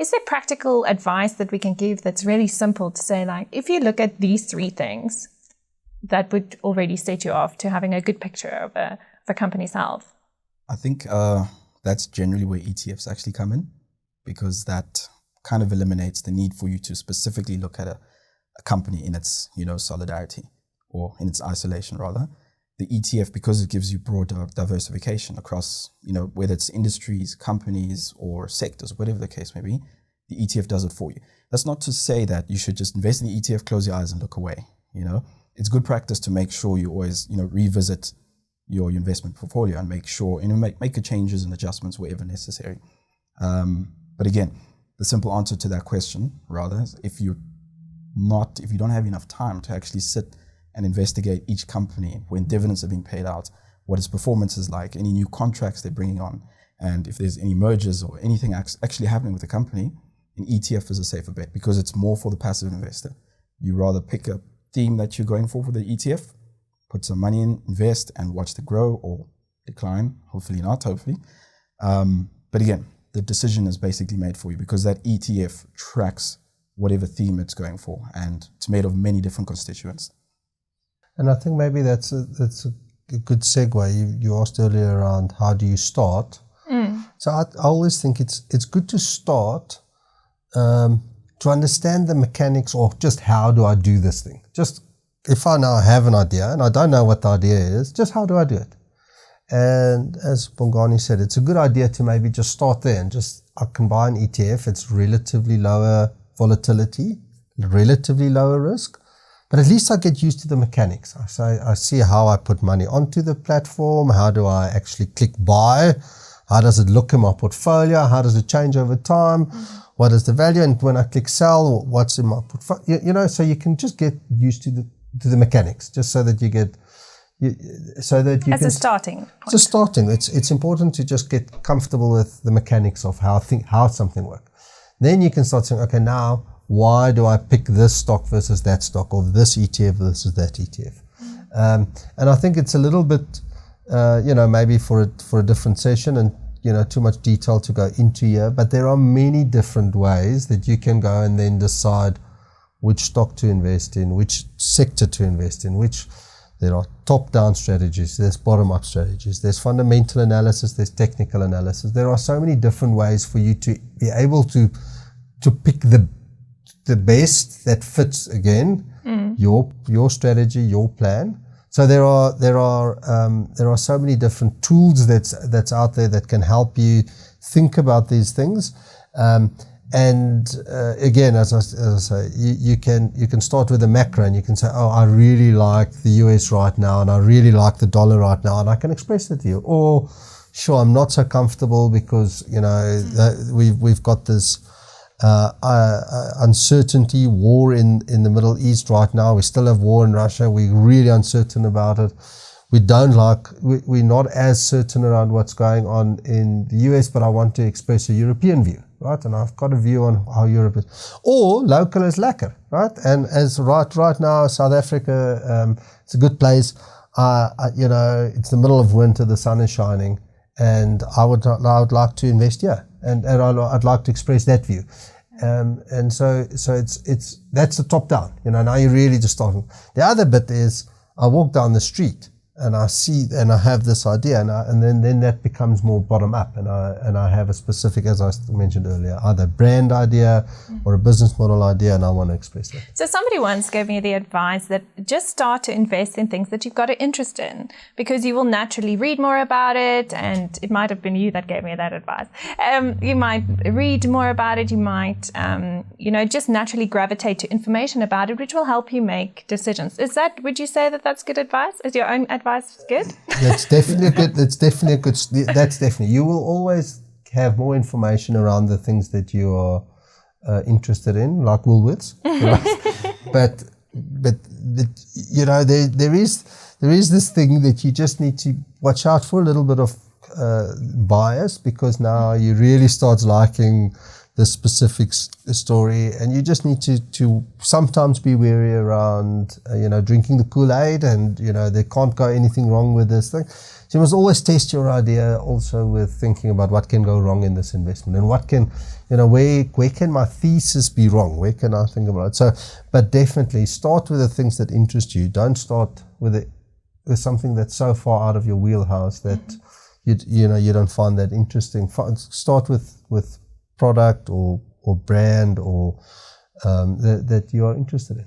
is there practical advice that we can give that's really simple to say, like, if you look at these 3 things, that would already set you off to having a good picture of a company's health? I think that's generally where ETFs actually come in, because that kind of eliminates the need for you to specifically look at a company in its, solidarity, or in its isolation rather. The ETF, because it gives you broader diversification across, whether it's industries, companies, or sectors, whatever the case may be, the ETF does it for you. That's not to say that you should just invest in the ETF, close your eyes and look away. It's good practice to make sure you always, revisit your investment portfolio and make sure, make the changes and adjustments wherever necessary. But again, the simple answer to that question, rather, is if you don't have enough time to actually sit and investigate each company when dividends are being paid out, what its performance is like, any new contracts they're bringing on, and if there's any mergers or anything actually happening with the company, an ETF is a safer bet because it's more for the passive investor. You rather pick a theme that you're going for the ETF, put some money in, invest, and watch it grow or decline. Hopefully not, hopefully. But again, the decision is basically made for you because that ETF tracks whatever theme it's going for, and it's made of many different constituents. And I think maybe that's a good segue. You asked earlier around how do you start. So I always think it's good to start to understand the mechanics, or just how do I do this thing. Just if I now have an idea and I don't know what the idea is, just how do I do it? And as Bongani said, it's a good idea to maybe just start there and I can buy an ETF. It's relatively lower volatility, relatively lower risk. But at least I get used to the mechanics. I see how I put money onto the platform. How do I actually click buy? How does it look in my portfolio? How does it change over time? What is the value? And when I click sell, what's in my portfolio? So you can just get used to the mechanics, just so that you get, as a starting point. It's a starting. It's important to just get comfortable with the mechanics of how something works. Then you can start saying, okay, now, why do I pick this stock versus that stock, or this ETF versus that ETF? And I think it's a little bit, maybe for a different session, and too much detail to go into here. But there are many different ways that you can go and then decide which stock to invest in, which sector to invest in. There are top-down strategies, there's bottom-up strategies, there's fundamental analysis, there's technical analysis. There are so many different ways for you to be able to pick the best that fits, again, your strategy, your plan. So there are so many different tools that's out there that can help you think about these things. Again, as I say, you can start with a macro, and you can say, oh, I really like the US right now, and I really like the dollar right now, and I can express it to you. Or, sure, I'm not so comfortable because we've got this uncertainty, war in the Middle East right now. We still have war in Russia. We're really uncertain about it. We're not as certain around what's going on in the US, but I want to express a European view, right? And I've got a view on how Europe is. Or local is lekker, right? And as right now, South Africa, it's a good place. It's the middle of winter, the sun is shining, and I would like to invest here, and I'd like to express that view. And so it's that's the top down. Now you're really just starting. The other bit is I walk down the street and I see and I have this idea, and then that becomes more bottom up, and I have a specific, as I mentioned earlier, either brand idea or a business model idea, and I want to express that. So somebody once gave me the advice that just start to invest in things that you've got an interest in, because you will naturally read more about it, and it might have been you that gave me that advice. You might read more about it, you might just naturally gravitate to information about it, which will help you make decisions. Would you say that that's good advice? Is your own advice good? That's definitely good. That's definitely. You will always have more information around the things that you are interested in, like Woolworths. Right? but there is this thing that you just need to watch out for, a little bit of bias, because now you really start liking the specific story, and you just need to sometimes be wary around drinking the Kool-Aid, and there can't go anything wrong with this thing. So you must always test your idea also with thinking about what can go wrong in this investment, and what can where can my thesis be wrong, where can I think about it. So but definitely start with the things that interest you. Don't start with something that's so far out of your wheelhouse that you don't find that interesting. Start with product or brand or that you are interested in.